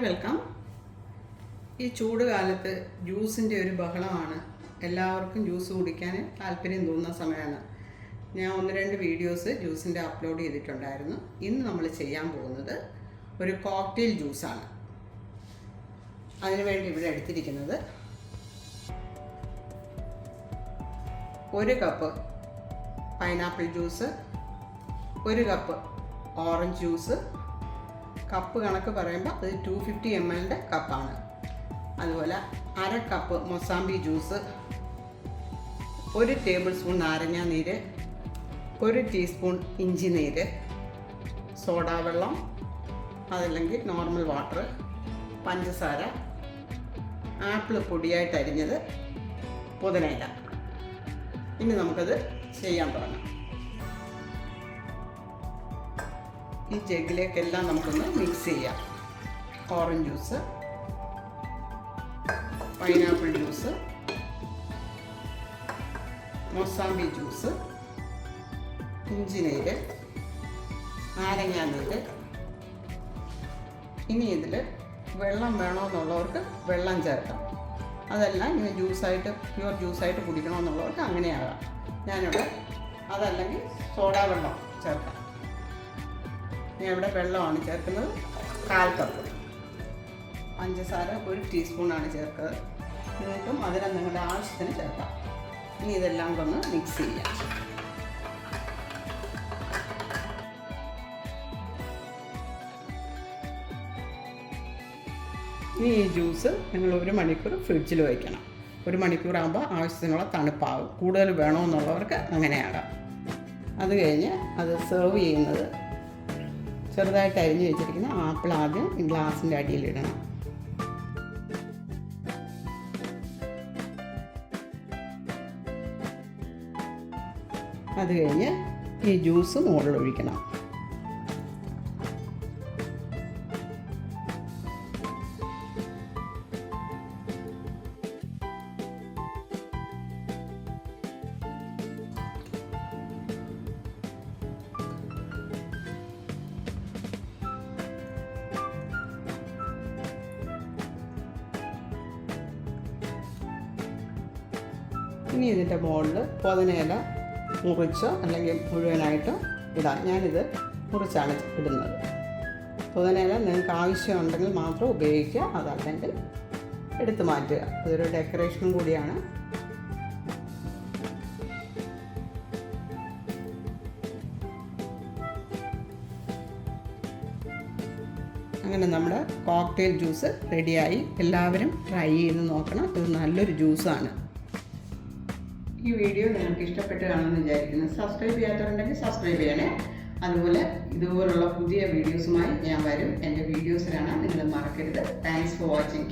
Welcome. ഈ ചൂട് കാലത്ത് ജ്യൂസിൻ്റെ ഒരു ബഹളമാണ്. എല്ലാവർക്കും ജ്യൂസ് കുടിക്കാൻ താല്പര്യം തോന്നുന്ന സമയമാണ്. ഞാൻ 1-2 വീഡിയോസ് ജ്യൂസിൻ്റെ അപ്ലോഡ് ചെയ്തിട്ടുണ്ടായിരുന്നു. ഇന്ന് നമ്മൾ ചെയ്യാൻ പോകുന്നത് ഒരു കോക്ടെയിൽ ജ്യൂസാണ്. അതിനുവേണ്ടി ഇവിടെ എടുത്തിരിക്കുന്നത് 1 cup pineapple juice, 1 cup orange juice. Cup കണക്ക് പറയുമ്പോൾ അത് 250 ml കപ്പാണ്. അതുപോലെ 1/2 cup mosambi juice, 1 table spoon നാരങ്ങ നീര്, 1 ടീസ്പൂൺ ഇഞ്ചി നീര്, സോഡാ വെള്ളം അതല്ലെങ്കിൽ നോർമൽ വാട്ടർ, പഞ്ചസാര, ആപ്പിൾ പൊടിയായിട്ട് അരിഞ്ഞത്, പുതിനയില. ഇനി നമുക്കത് ചെയ്യാൻ തുടങ്ങാം. ഈ ജഗ്ഗിലേക്കെല്ലാം നമുക്കൊന്ന് മിക്സ് ചെയ്യാം. Orange juice, pineapple juice, mosambi juice, ഇഞ്ചി നീര്, നാരങ്ങ നീര്. ഇനി ഇതിൽ വെള്ളം വേണമെന്നുള്ളവർക്ക് വെള്ളം ചേർക്കാം. അതെല്ലാം ഇങ്ങനെ ജ്യൂസായിട്ട് പ്യുവർ ജ്യൂസായിട്ട് കുടിക്കണമെന്നുള്ളവർക്ക് അങ്ങനെയാകാം. ഞാനിവിടെ അതല്ലെങ്കിൽ സോഡാ വെള്ളം ചേർക്കാം. ഞാൻ ഇവിടെ വെള്ളമാണ് ചേർക്കുന്നത്, 1/4 കപ്പ്. പഞ്ചസാര 1 ടീസ്പൂണാണ് ചേർക്കുന്നത്. നിങ്ങൾക്കും അതിനെ നിങ്ങളുടെ ആവശ്യത്തിന് ചേർക്കാം. ഇനി ഇതെല്ലാം ഒന്ന് മിക്സ് ചെയ്യാം. ഇനി ഈ ജ്യൂസ് നിങ്ങൾ 1 മണിക്കൂർ ഫ്രിഡ്ജിൽ വയ്ക്കണം. 1 മണിക്കൂറാകുമ്പോൾ ആവശ്യത്തിനുള്ള തണുപ്പാകും. കൂടുതൽ വേണമെന്നുള്ളവർക്ക് അങ്ങനെയാകാം. അത് കഴിഞ്ഞ് അത് സെർവ് ചെയ്യുന്നത് ചെറുതായിട്ട് അരിഞ്ഞ് വെച്ചിരിക്കുന്ന ആപ്പിൾ ആദ്യം ഈ ഗ്ലാസിൻ്റെ അടിയിലിടണം. അത് കഴിഞ്ഞ് ഈ ജ്യൂസ് മുകളിൽ ഒഴിക്കണം. ഇനി ഇതിൻ്റെ മുകളിൽ പുതിനയില മുറിച്ചോ അല്ലെങ്കിൽ മുഴുവനായിട്ടോ ഇടാം. ഞാനിത് മുറിച്ചാണ് ഇടുന്നത്. പുതിനയില നിങ്ങൾക്ക് ആവശ്യമുണ്ടെങ്കിൽ മാത്രം ഉപയോഗിക്കുക, അതല്ലെങ്കിൽ എടുത്തു മാറ്റുക. അതൊരു ഡെക്കറേഷനും കൂടിയാണ്. അങ്ങനെ നമ്മുടെ കോക്ടെയിൽ ജ്യൂസ് റെഡിയായി. എല്ലാവരും ട്രൈ ചെയ്ത് നോക്കണം. ഇത് നല്ലൊരു ജ്യൂസാണ്. ഈ വീഡിയോ നിങ്ങൾക്ക് ഇഷ്ടപ്പെട്ട് കാണുമെന്ന് വിചാരിക്കുന്നു. സബ്സ്ക്രൈബ് ചെയ്യാത്തവരുണ്ടെങ്കിൽ സബ്സ്ക്രൈബ് ചെയ്യണേ. അതുപോലെ ഇതുപോലുള്ള പുതിയ വീഡിയോസുമായി ഞാൻ വരും. എൻ്റെ വീഡിയോസ് കാണാൻ നിങ്ങൾ മറക്കരുത്. Thanks for watching.